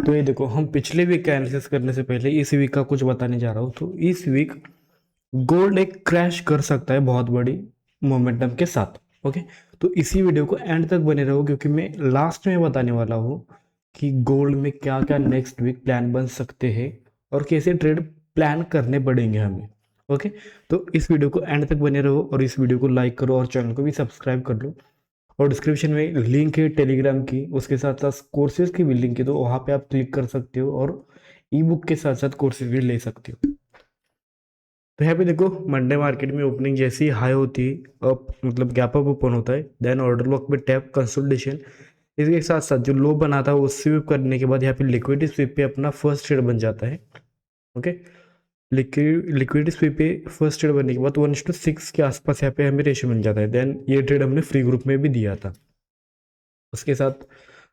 तो ये देखो, हम पिछले वीक का एनालिसिस करने से पहले इस वीक का कुछ बताने जा रहा हूँ। तो इस वीक गोल्ड एक क्रैश कर सकता है बहुत बड़ी मोमेंटम के साथ। ओके, तो इसी वीडियो को एंड तक बने रहो, क्योंकि मैं लास्ट में बताने वाला हूँ कि गोल्ड में क्या क्या नेक्स्ट वीक प्लान बन सकते हैं और कैसे ट्रेड प्लान करने पड़ेंगे हमें। ओके, तो इस वीडियो को एंड तक बने रहो और इस वीडियो को लाइक करो और चैनल को भी सब्सक्राइब कर लो। और डिस्क्रिप्शन में लिंक है टेलीग्राम की, उसके साथ साथ कोर्सेज की भी लिंक है, तो वहाँ पे आप क्लिक कर सकते हो और ई बुक के साथ साथ कोर्सेज भी ले सकते हो। तो यहाँ पे देखो, मंडे मार्केट में ओपनिंग जैसी ही हाई होती है, अप मतलब गैप अप ओपन होता है, देन ऑर्डर ब्लॉक पे टैप कंसोलिडेशन, इसके साथ साथ जो लो बना था वो स्वीप करने के बाद यहाँ पे लिक्विडिटी स्वीप पे अपना फर्स्ट ट्रेड बन जाता है। ओके, लिक्विडिटी स्वीप पे फर्स्ट ट्रेड बनने के बाद 1:6 के आसपास यहाँ पे हमें रेशियो मिल जाता है। देन ये ट्रेड हमने फ्री ग्रुप में भी दिया था। उसके साथ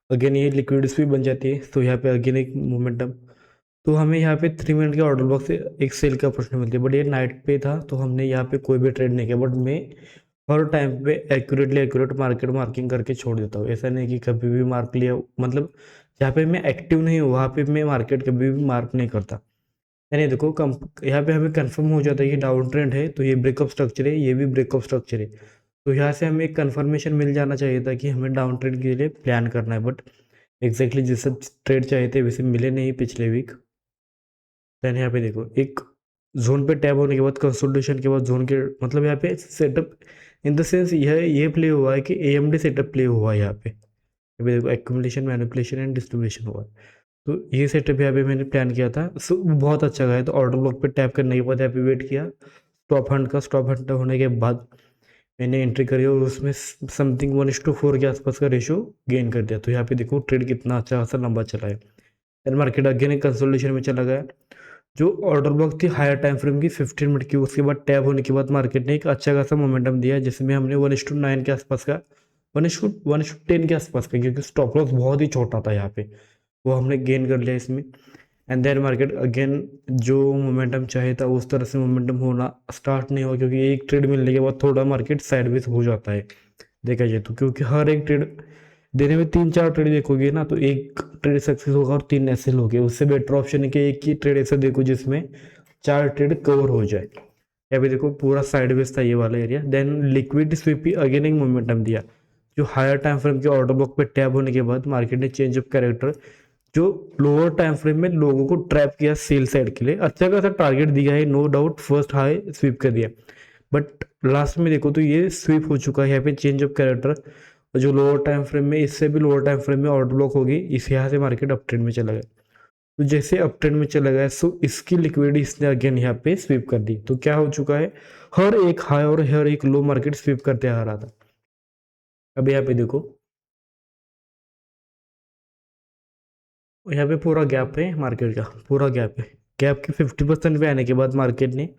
अगेन ये लिक्विड स्वीप बन जाती है, तो यहाँ पे अगेन एक मोमेंटम। तो हमें यहाँ पे 3 मिनट के ऑर्डर बॉक्स से एक सेल का अपॉर्चुनिटी मिलती है, बट ये नाइट पे था तो हमने यहाँ पे कोई भी ट्रेड नहीं किया। बट मैं हर टाइम पे एक्यूरेट मार्केट मार्किंग करके छोड़ देता हूँ। ऐसा नहीं कि कभी भी मार्क लिया, मतलब जहाँ पे मैं एक्टिव नहीं हूँ वहाँ पे मैं मार्केट कभी भी मार्क नहीं करता। यानी देखो, यहाँ पे हमें कंफर्म हो जाता है कि डाउन ट्रेंड है, तो ये ब्रेकअप स्ट्रक्चर है, ये भी ब्रेकअप स्ट्रक्चर है। तो यहाँ से हमें एक कन्फर्मेशन मिल जाना चाहिए था कि हमें डाउन ट्रेंड के लिए प्लान करना है। बट एग्जैक्टली जैसे ट्रेड चाहे थे वैसे मिले नहीं पिछले वीक। देन यहाँ पे देखो, एक जोन पे टैप होने के बाद कंसोलिडेशन के बाद जोन के, मतलब यहाँ पे सेटअप इन द सेंस यह ये प्ले हुआ है कि एएमडी सेटअप प्ले हुआ है यहाँ पे। अभी देखो, एक्यूमुलेशन, मैनिपुलेशन एंड डिस्ट्रीब्यूशन हुआ है। तो ये सेटअप यहाँ पे मैंने प्लान किया था, सो बहुत अच्छा गया। तो ऑर्डर ब्लॉक पे टैप करने के बाद यहाँ पे वेट किया स्टॉप हंट होने के बाद मैंने एंट्री करी और उसमें समथिंग 1:4 के आसपास का रेशो गेन कर दिया। तो यहाँ पे देखो ट्रेड कितना अच्छा खासा लंबा चला है। देन मार्केट अगेन एक कंसोलिडेशन में चला गया। जो ऑर्डर ब्लॉक थी हायर टाइम फ्रेम की 15 मिनट की, उसके बाद टैप होने के बाद मार्केट ने एक अच्छा खासा मोमेंटम दिया, जिसमें हमने 1:9 के आसपास का 1:10 के आसपास का, क्योंकि स्टॉप लॉस बहुत ही छोटा था यहाँ पे, वो हमने गेन कर लिया इसमें। एंड देन मार्केट अगेन जो मोमेंटम चाहिए था उस तरह से मोमेंटम होना स्टार्ट नहीं हुआ, क्योंकि एक ट्रेड मिलने के बाद थोड़ा मार्केट साइडवेज हो जाता है देखा जाए तो। क्योंकि हर एक ट्रेड देने में 3-4 ट्रेड देखोगे ना, तो एक ट्रेड सक्सेस होगा और 3 ऐसे हो गए। उससे बेटर ऑप्शन है कि एक ही ट्रेड ऐसा देखो जिसमें 4 ट्रेड कवर हो जाए। या फिर देखो, पूरा साइडवेज था ये वाला एरिया। देन लिक्विड स्वीप भी अगेन एक मोमेंटम दिया, जो हायर टाइम फ्रेम के ऑर्डर ब्लॉक पे टैप होने के बाद मार्केट ने चेंज ऑफ कैरेक्टर, जो लोअर टाइम फ्रेम में लोगों को ट्रैप किया सेल साइड के लिए, अच्छा खासा टारगेट दिया है, no doubt first high sweep कर दिया। बट लास्ट में देखो तो ये स्वीप हो चुका है यहाँ पे चेंज ऑफ कैरेक्टर, जो लोअर टाइम फ्रेम में, इससे भी लोअर टाइम फ्रेम में ऑर्डर ब्लॉक होगी, इस यहाँ से मार्केट अप ट्रेंड में चला गया। तो जैसे अप ट्रेंड में चला गया, सो इसकी लिक्विडिटी इसने अगेन यहाँ पे स्वीप कर दी। तो क्या हो चुका है, हर एक हाई और हर एक लो मार्केट स्वीप करते आ रहा था। अब यहाँ पे देखो, यहाँ पे पूरा गैप है मार्केट का, पूरा गैप है। गैप के 50% पे आने के बाद मार्केट ने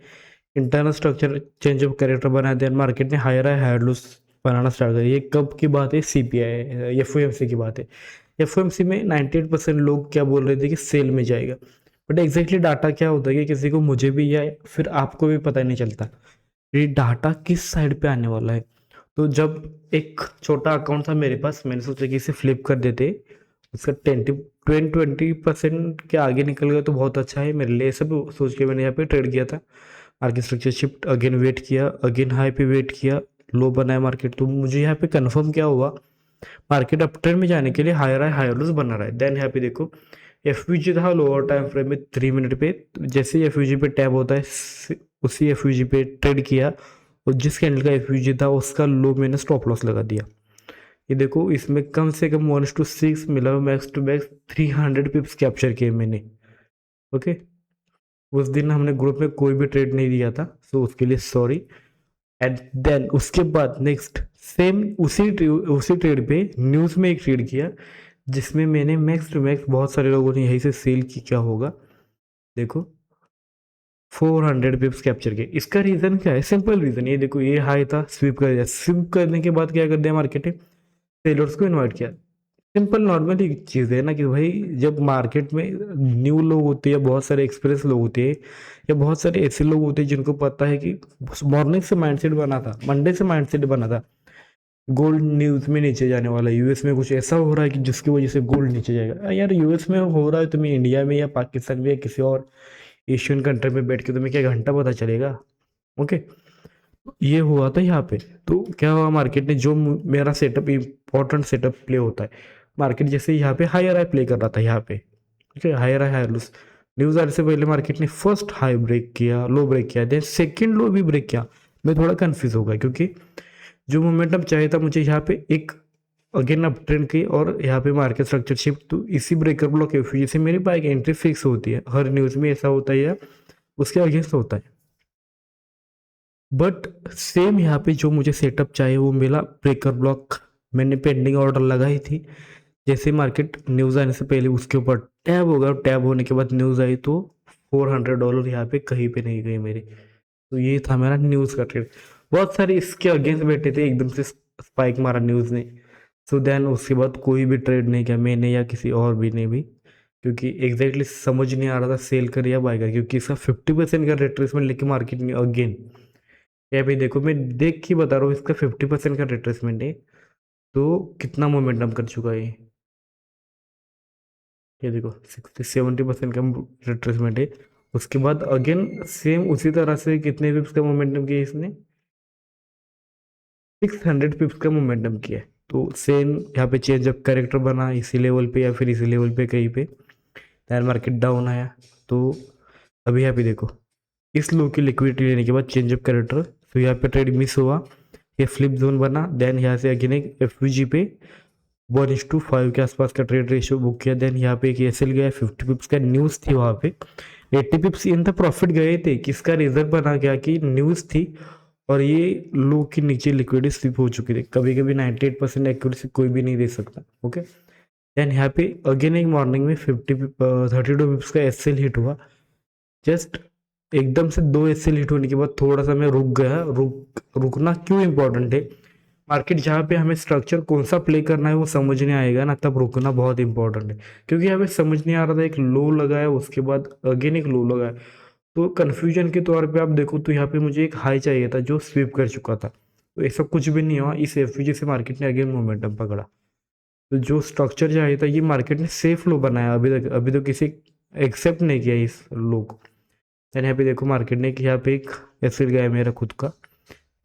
internal structure change of character बनाया। देन मार्केट ने हायर हाई हायर लूज बनाना स्टार्ट कर। ये कब की बात है, सीपीआई एफओएमसी की बात है। एफओएमसी में 98% लोग क्या बोल रहे थे कि सेल में जाएगा, बट एग्जैक्टली डाटा क्या होता है कि किसी को, मुझे भी या फिर आपको भी पता नहीं चलता ये डाटा किस साइड पे आने वाला है। तो जब एक छोटा अकाउंट था मेरे पास, मैंने सोचा कि इसे फ्लिप कर देते, उसका 20% के आगे निकल गया तो बहुत अच्छा है मेरे लिए, सब सोच के मैंने यहाँ पे ट्रेड किया था। Market structure shift again wait किया, अगेन हाई पे वेट किया, लो बनाया मार्केट। तो मुझे यहाँ पे कंफर्म क्या हुआ, मार्केट अप ट्रेंड में जाने के लिए हायर हाई हायर लूज बना रहा है। देन यहाँ पे देखो, एफयूजी था लोअर टाइम फ्रेम में 3 मिनट पे, जैसे ही एफयूजी पे टैप होता है उसी एफयूजी पे ट्रेड किया, और जिस कैंडल का एफयूजी था उसका लो मैंने स्टॉप लॉस लगा दिया। ये देखो, इसमें कम से कम 1:6 मिला, max to max 300 pips capture किए मैंने। ओके, उस दिन हमने ग्रुप में कोई भी ट्रेड नहीं दिया था, सो उसके लिए सॉरी। एंड देन उसके बाद नेक्स्ट सेम उसी ट्रेड पे न्यूज़ में एक ट्रेड किया, जिसमें मैंने मैक्स टू मैक्स, बहुत सारे लोगों ने यहीं से सेल की, क्या होगा देखो, 400 पिप्स कैप्चर किए। इसका रीज़न क्या है, सिंपल रीज़न, ये देखो, ये हाई था, स्वीप कर दिया, स्वीप करने के बाद क्या कर दिया मार्केट ने, सेलर्स को इन्वाइट किया। सिंपल नॉर्मल ही चीज़ है ना कि भाई, जब मार्केट में न्यू लोग होते हैं, बहुत सारे एक्सपीरियंस लोग होते हैं, या बहुत सारे ऐसे लोग होते हैं जिनको पता है कि मॉर्निंग से माइंडसेट बना था, मंडे से माइंडसेट बना था गोल्ड न्यूज़ में नीचे जाने वाला है, यूएस में कुछ ऐसा हो रहा है कि जिसकी वजह से गोल्ड नीचे जाएगा। यार यूएस में हो रहा है, तुम्हें इंडिया में या पाकिस्तान में या किसी और एशियन कंट्री में बैठ के तुम्हें क्या घंटा पता चलेगा। ओके, ये हुआ था यहाँ पे। तो क्या हुआ, मार्केट ने जो मेरा सेटअप इंपॉर्टेंट सेटअप प्ले होता है, मार्केट जैसे यहाँ पे हायर हाई प्ले कर रहा था यहाँ पे, ठीक है, higher high higher lows. News आने से पहले मार्केट ने फर्स्ट हाई ब्रेक किया, लो ब्रेक किया, देन सेकंड लो भी ब्रेक किया। मैं थोड़ा कंफ्यूज हो गया क्योंकि जो मोमेंटम चाहिए था मुझे यहाँ पे एक अगेन अप ट्रेंड की और यहाँ पे मार्केट स्ट्रक्चर शिफ्ट, तो इसी ब्रेकर ब्लॉक के वजह से मेरी बाइक एंट्री फिक्स होती है। हर न्यूज़ में ऐसा होता है या उसके अगेंस्ट होता है। बट सेम यहाँ पे जो मुझे सेटअप चाहिए वो मिला, ब्रेकर ब्लॉक मैंने पेंडिंग ऑर्डर लगाई थी। जैसे मार्केट न्यूज़ आने से पहले उसके ऊपर टैब होगा, टैब होने के बाद न्यूज़ आई तो $400 यहाँ पे कहीं पे नहीं गए मेरे। तो ये था मेरा न्यूज़ का ट्रेड। बहुत सारे इसके अगेंस्ट बैठे थे, एकदम से स्पाइक मारा न्यूज़ ने। सो देन उसके बाद कोई भी ट्रेड नहीं किया मैंने या किसी और भी ने भी, क्योंकि एग्जैक्टली समझ नहीं आ रहा था सेल कर या बाय कर, क्योंकि इसका 50% का रिट्रेसमेंट लेके मार्केट में अगेन। ये भी देखो, मैं देख के बता रहा हूँ, इसका 50% का रिट्रेसमेंट है। तो कितना मोमेंटम कर चुका है ये देखो, 60-70% का रिट्रेसमेंट है। उसके बाद अगेन सेम उसी तरह से कितने पिप्स का मोमेंटम किया इसने, 600 पिप्स का मोमेंटम किया है। तो सेम यहाँ पे चेंज ऑफ कैरेक्टर बना इसी लेवल पे या फिर इसी लेवल पे कहीं पे, देन मार्केट डाउन आया। तो अभी यहाँ पे देखो, इस लो की लिक्विडिटी लेने के बाद चेंज ऑफ कैरेक्टर, तो यहाँ पे ट्रेड मिस हुआ, ये फ्लिप जोन बना, देन यहाँ से अगेन एक एफवीजी पे 1:5 के आसपास का ट्रेड रेशियो बुक किया। देन यहाँ पे एक एसएल गया, 50 पिप्स का न्यूज़ थी वहाँ पे, 80 पिप्स इन तक प्रॉफिट गए थे। किसका रिजर्व बना गया कि न्यूज़ थी और ये लो के नीचे लिक्विडिटी स्लिप हो चुकी थी। कभी कभी 98% एक्यूरेसी कोई भी नहीं दे सकता। ओके, देन यहाँ पे अगेन एक मॉर्निंग में 32 पिप्स का एसएल हिट हुआ। जस्ट एकदम से 2 एसएल हिट होने के बाद थोड़ा सा मैं रुक गया। रुकना क्यों इंपॉर्टेंट है, मार्केट जहाँ पे हमें स्ट्रक्चर कौन सा प्ले करना है वो समझ नहीं आएगा ना, तब रुकना बहुत इंपॉर्टेंट है। क्योंकि यहाँ पे समझ नहीं आ रहा था, एक लो लगाया उसके बाद अगेन एक लो लगाया, तो कन्फ्यूजन के तौर पे आप देखो तो यहाँ पे मुझे एक हाई चाहिए था जो स्वीप कर चुका था। तो ऐसा कुछ भी नहीं हुआ, इस एफवीजी से मार्केट ने अगेन मोमेंटम पकड़ा। तो जो स्ट्रक्चर चाहिए था ये मार्केट ने सेफ लो बनाया, अभी तक किसी एक्सेप्ट नहीं किया इस लो को। देन यहाँ पे देखो मार्केट ने यहाँ पे एक एसएल गया मेरा खुद का,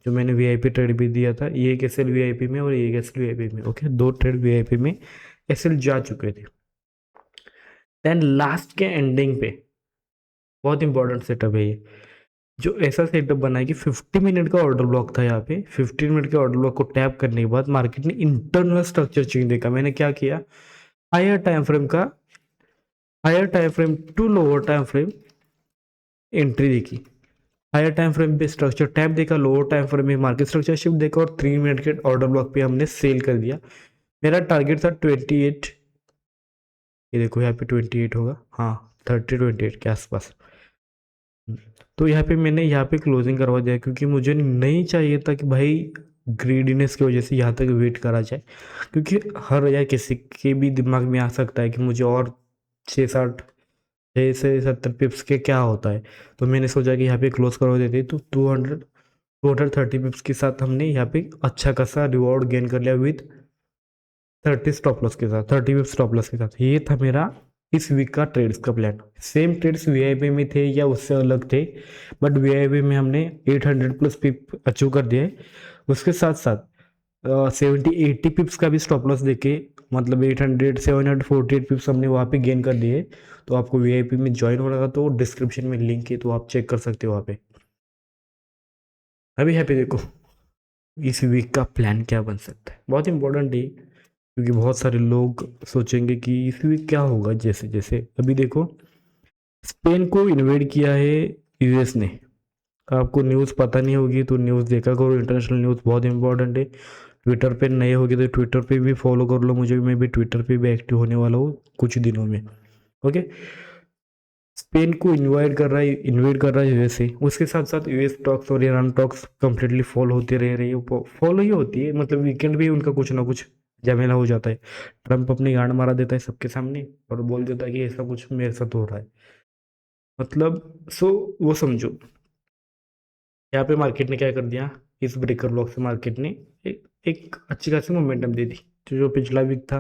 जो मैंने वीआईपी ट्रेड भी दिया था, ये एक एसएल वीआईपी में और ये एक एसएल वीआईपी में। ओके, 2 ट्रेड वीआईपी में एसएल जा चुके थे। देन लास्ट के एंडिंग पे बहुत इंपॉर्टेंट सेटअप है ये, जो ऐसा सेटअप बना है कि 50 मिनट का ऑर्डर ब्लॉक था। यहाँ पे 15 मिनट के ऑर्डर ब्लॉक को टैप करने के बाद मार्केट ने इंटरनल स्ट्रक्चर चेंज देखा। मैंने क्या किया, हायर टाइम फ्रेम का, higher time frame to lower time frame entry देखी, हायर टाइम फ्रेम पे स्ट्रक्चर टैप देखा, लोअर टाइम फ्रेम में मार्केट स्ट्रक्चर शिफ्ट देखा और 3 मिनट के ऑर्डर ब्लॉक पे हमने सेल कर दिया। मेरा टारगेट था 28, ये देखो यहाँ पे 28 होगा, हाँ 30-28 के आसपास। तो यहाँ पे मैंने यहाँ पे क्लोजिंग करवा दिया, क्योंकि मुझे नहीं चाहिए था कि भाई ग्रीडीनेस की वजह से यहाँ तक वेट करा जाए। क्योंकि हर या किसी के भी दिमाग में आ सकता है कि मुझे और 6 से 70 पिप्स के क्या होता है। तो मैंने सोचा कि यहाँ पे क्लोज करवा देते, तो 230 पिप्स के साथ हमने यहाँ पे अच्छा खासा रिवॉर्ड गेन कर लिया विद 30 स्टॉप लॉस के साथ, 30 पिप्स स्टॉप लॉस के साथ। ये था मेरा इस वीक का ट्रेड्स का प्लान। सेम ट्रेड्स वीआईपी में थे या उससे अलग थे, बट वीआईपी में हमने 800 प्लस पिप अचीव कर दिए। उसके साथ साथ 70-80 पिप्स का भी स्टॉप लॉस देके, मतलब 748 पिप्स हमने वहाँ पे गेन कर दिए। तो आपको वीआईपी में ज्वाइन होना होगा तो डिस्क्रिप्शन में लिंक है, तो आप चेक कर सकते हो वहाँ पे। अभी यहाँ पे देखो इस वीक का प्लान क्या बन सकता है, बहुत इंपॉर्टेंट है, क्योंकि बहुत सारे लोग सोचेंगे कि इस वीक क्या होगा। जैसे जैसे अभी देखो, स्पेन को इन्वेड किया है यूएस ने। आपको न्यूज़ पता नहीं होगी तो न्यूज़ देखा करो, इंटरनेशनल न्यूज़ बहुत इंपॉर्टेंट है। ट्विटर पे नए होगी तो ट्विटर पे भी फॉलो कर लो मुझे, मैं भी ट्विटर पे भी एक्टिव होने वाला हूँ कुछ दिनों में। ओके, स्पेन को इन्वाइट कर रहा है यूएसए। उसके साथ साथ यूएस टॉक्स और ईरान टॉक्स कंप्लीटली फॉलो होती रह रही है, फॉलो ही होती है, मतलब वीकेंड भी उनका कुछ ना कुछ झमेला हो जाता है। ट्रम्प अपनी गांड मारा देता है सबके सामने और बोल देता है कि ऐसा कुछ मेरे साथ हो रहा है, मतलब वो समझो। यहाँ पे मार्केट ने क्या कर दिया, इस ब्रेकर ब्लॉक से मार्केट ने एक एक अच्छी खासी मोमेंटम दे दी। तो जो पिछला वीक था,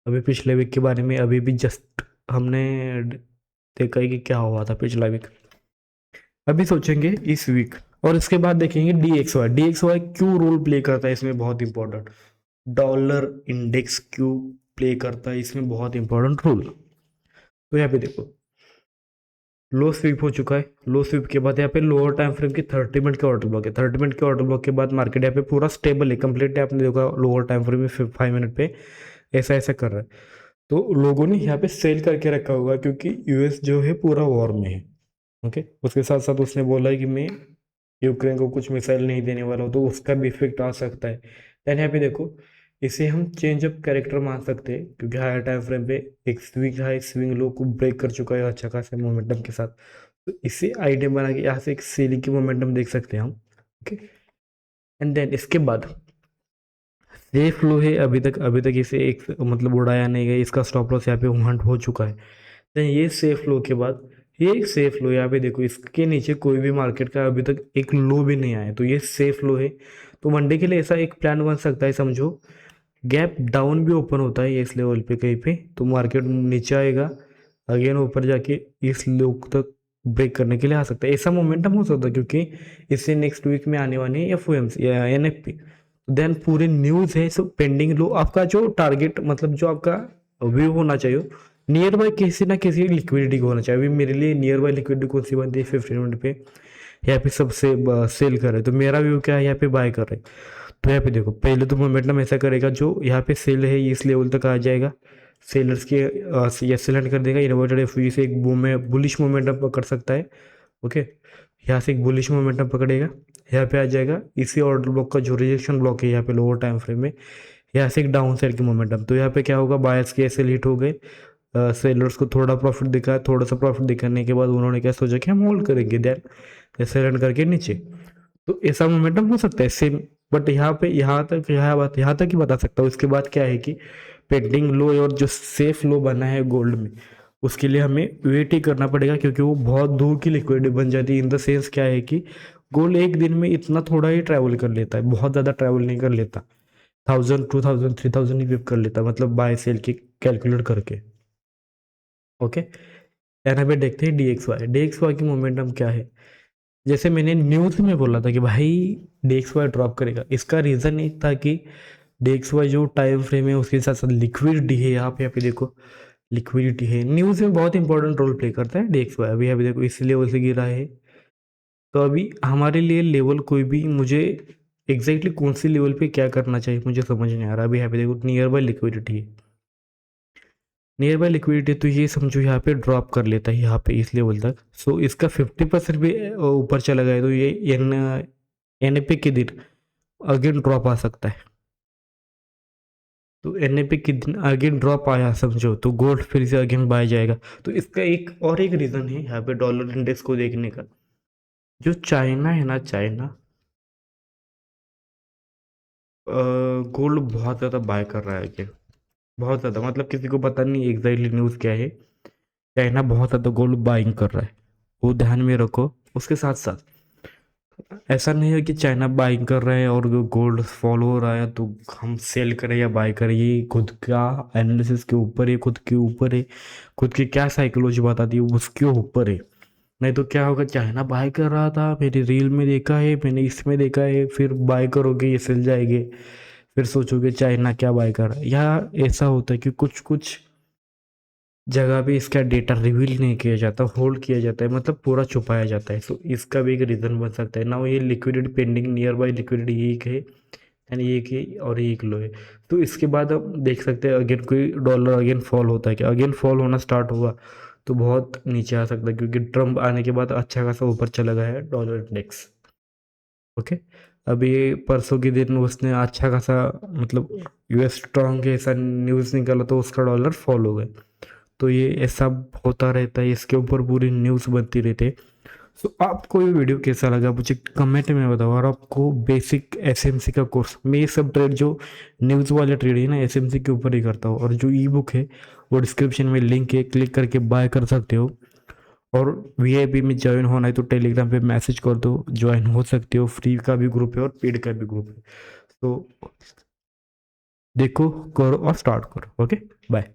अभी पिछले वीक के बारे में अभी भी जस्ट हमने देखा है कि क्या हुआ था पिछला वीक। अभी सोचेंगे इस वीक, और इसके बाद देखेंगे DXY। DXY क्यों रोल प्ले करता है इसमें, बहुत इंपॉर्टेंट। डॉलर इंडेक्स क्यों प्ले करता है इसमें बहुत इंपॉर्टेंट रोल। तो यहाँ पे देखो, लो स्वीप हो चुका है। लो स्वीप के बाद यहाँ पे लोअर टाइम फ्रेम की 30 मिनट के ऑर्डर ब्लॉक है। 30 मिनट के ऑर्डर ब्लॉक के बाद मार्केट यहाँ पे पूरा स्टेबल है, कंप्लीट है। आपने देखा लोअर टाइम फ्रेम में 5 मिनट पे ऐसा ऐसा कर रहा है। तो लोगों ने यहाँ पे सेल करके रखा होगा, क्योंकि यूएस जो है पूरा वॉर में है। ओके, उसके साथ साथ उसने बोला है कि मैं यूक्रेन को कुछ मिसाइल नहीं देने वाला हूँ, तो उसका भी इफेक्ट आ सकता है। देन यहाँ पे देखो, इसे हम चेंज ऑफ कैरेक्टर मान सकते हैं, क्योंकि हायर टाइम फ्रेम पे एक स्विंग हाई स्विंग लो को ब्रेक कर चुका है अच्छा खासा मोमेंटम के साथ। तो इसे आइडिया बना के यहाँ से एक सेलिंग की मोमेंटम देख सकते हैं हम। ओके, एंड देन इसके बाद सेफ लो है। अभी तक इसे एक मतलब उड़ाया नहीं गया, इसका स्टॉप लॉस यहाँ पे हंट हो चुका है। देन ये सेफ लो के बाद ये एक सेफ लो, यहाँ पे देखो इसके नीचे कोई भी मार्केट का अभी तक एक लो भी नहीं आया, तो ये सेफ लो है। तो मंडे के लिए ऐसा एक प्लान बन सकता है, समझो गैप डाउन भी ओपन होता है इस लेवल पे कहीं पे, तो मार्केट नीचे आएगा, अगेन ऊपर जाके इस लो तक ब्रेक करने के लिए आ सकता है। ऐसा मोमेंटम हो सकता है, क्योंकि इससे नेक्स्ट वीक में आने वाली है एफओएमसी या एनएफपी। देन पूरे न्यूज़ है सब पेंडिंग लो। आपका जो टारगेट मतलब जो आपका व्यू होना चाहिए, नियर बाय किसी ना किसी लिक्विडिटी को होना चाहिए। अभी मेरे लिए नियर बाय लिक्विडिटी कौन सी बनती है, 15 मिनट पे यहाँ पे सबसे सेल कर रहे हैं, तो मेरा व्यू क्या है, यहाँ पे बाय कर रहे हैं। तो यहाँ पे देखो, पहले तो मोमेंटम ऐसा करेगा, जो यहाँ पे सेल है इस लेवल तक आ जाएगा, सेलर्स के या सेलेंड कर देगा। इन्वर्टेड एफओई से एक बूम में बुलिश मोमेंटम पकड़ सकता है। ओके, यहाँ से एक बुलिश मोमेंटम पकड़ेगा, यहाँ पे आ जाएगा। इसी ऑर्डर ब्लॉक का जो रिजेक्शन ब्लॉक है यहाँ पे लोअर टाइम फ्रेम में, यहाँ से एक डाउन साइड की मोमेंटम। तो यहाँ पे क्या होगा, बायर्स के ऐसे हिट हो गए, सेलर्स को थोड़ा प्रॉफिट दिखा, थोड़ा सा प्रॉफिट दिखाने के बाद उन्होंने क्या सोचा कि हम होल्ड करेंगे, देन सेलेंड करके नीचे। तो ऐसा मोमेंटम हो सकता है सेम। बट यहाँ पे यहाँ तक ही बता सकता हूँ। इसके बाद क्या है कि पेंडिंग लो और जो सेफ लो बना है गोल्ड में, उसके लिए हमें वेट ही करना पड़ेगा, क्योंकि वो बहुत दूर की लिक्विडिटी बन जाती है। इन द सेंस क्या है कि गोल्ड एक दिन में इतना थोड़ा ही ट्रैवल कर लेता है, बहुत ज़्यादा ट्रैवल नहीं कर लेता। 1000 2000 3000 ही पिप कर लेता है, मतलब बाय सेल की कैलकुलेट करके। ओके, यहाँ पे देखते हैं DXY की मोमेंटम क्या है। जैसे मैंने न्यूज़ में बोला था कि भाई DXY ड्रॉप करेगा, इसका रीज़न एक था कि DXY जो टाइम फ्रेम है उसके साथ साथ लिक्विडिटी है। यहाँ पे देखो लिक्विडिटी है, न्यूज़ में बहुत इंपॉर्टेंट रोल प्ले करता है DXY। अभी अभी देखो इस लेवल से गिरा है, तो अभी हमारे लिए लेवल कोई भी, मुझे एग्जैक्टली कौन सी लेवल पे क्या करना चाहिए मुझे समझ नहीं आ रहा। अभी यहाँ पे देखो नियर बाय लिक्विडिटी है, नियर बाय लिक्विडिटी, तो ये समझो यहाँ पे ड्रॉप कर लेता है यहाँ पे इस लेवल तक। सो इसका 50% भी ऊपर चला गया, तो ये एनएपी के दिन अगेन ड्रॉप आ सकता है। तो एनएपी के दिन अगेन ड्रॉप आया समझो, तो गोल्ड फिर से अगेन बाय जाएगा। तो इसका एक रीज़न है यहाँ पे डॉलर इंडेक्स को देखने का, जो चाइना है ना, चाइना गोल्ड बहुत ज़्यादा बाय कर रहा है अगेन, बहुत ज़्यादा। मतलब किसी को पता नहीं एग्जैक्टली न्यूज़ क्या है, चाइना बहुत ज़्यादा गोल्ड बाइंग कर रहा है, वो ध्यान में रखो। उसके साथ साथ ऐसा नहीं है कि चाइना बाइंग कर रहे हैं और गोल्ड फॉल हो रहा है तो हम सेल करें या बाय करें, ये खुद का एनालिसिस के ऊपर है, खुद के ऊपर है, खुद की क्या साइकोलॉजी बताती है उसके ऊपर है। नहीं तो क्या होगा, चाइना बाय कर रहा था, मेरी रील में देखा है, मैंने इसमें देखा है, फिर बाय करोगे ये सेल जाएंगे, फिर सोचोगे चाइना क्या बाय कर रहा है। या ऐसा होता है कि कुछ कुछ जगह पे इसका डेटा रिवील नहीं किया जाता, होल्ड किया जाता है, मतलब पूरा छुपाया जाता है। सो इसका भी एक रीज़न बन सकता है ना। ये liquidity pending near by liquidity एक है, यानी एक है और एक लो है। तो इसके बाद हम देख सकते हैं अगेन कोई डॉलर अगेन फॉल होता है, कि अगेन फॉल होना स्टार्ट हुआ तो बहुत नीचे आ सकता है, क्योंकि ट्रम्प आने के बाद अच्छा खासा ऊपर चला गया है डॉलर इंडेक्स। ओके, अभी परसों के दिन उसने अच्छा खासा मतलब यूएस स्ट्रांग है ऐसा न्यूज़ निकाला, तो उसका डॉलर फॉल हो गया। तो ये ऐसा होता रहता है, इसके ऊपर पूरी न्यूज़ बनती रहती है। सो आपको ये वीडियो कैसा लगा मुझे कमेंट में बताओ। और आपको बेसिक एसएमसी का कोर्स, मैं ये सब ट्रेड जो न्यूज़ वाले ट्रेड है ना एसएमसी के ऊपर ही करता हूँ, और जो ई बुक है वो डिस्क्रिप्शन में लिंक है, क्लिक करके बाय कर सकते हो। और वीआईपी में ज्वाइन होना है तो टेलीग्राम पे मैसेज कर दो, ज्वाइन हो सकते हो। फ्री का भी ग्रुप है और पेड का भी ग्रुप है। तो देखो, करो और स्टार्ट करो। Okay, bye.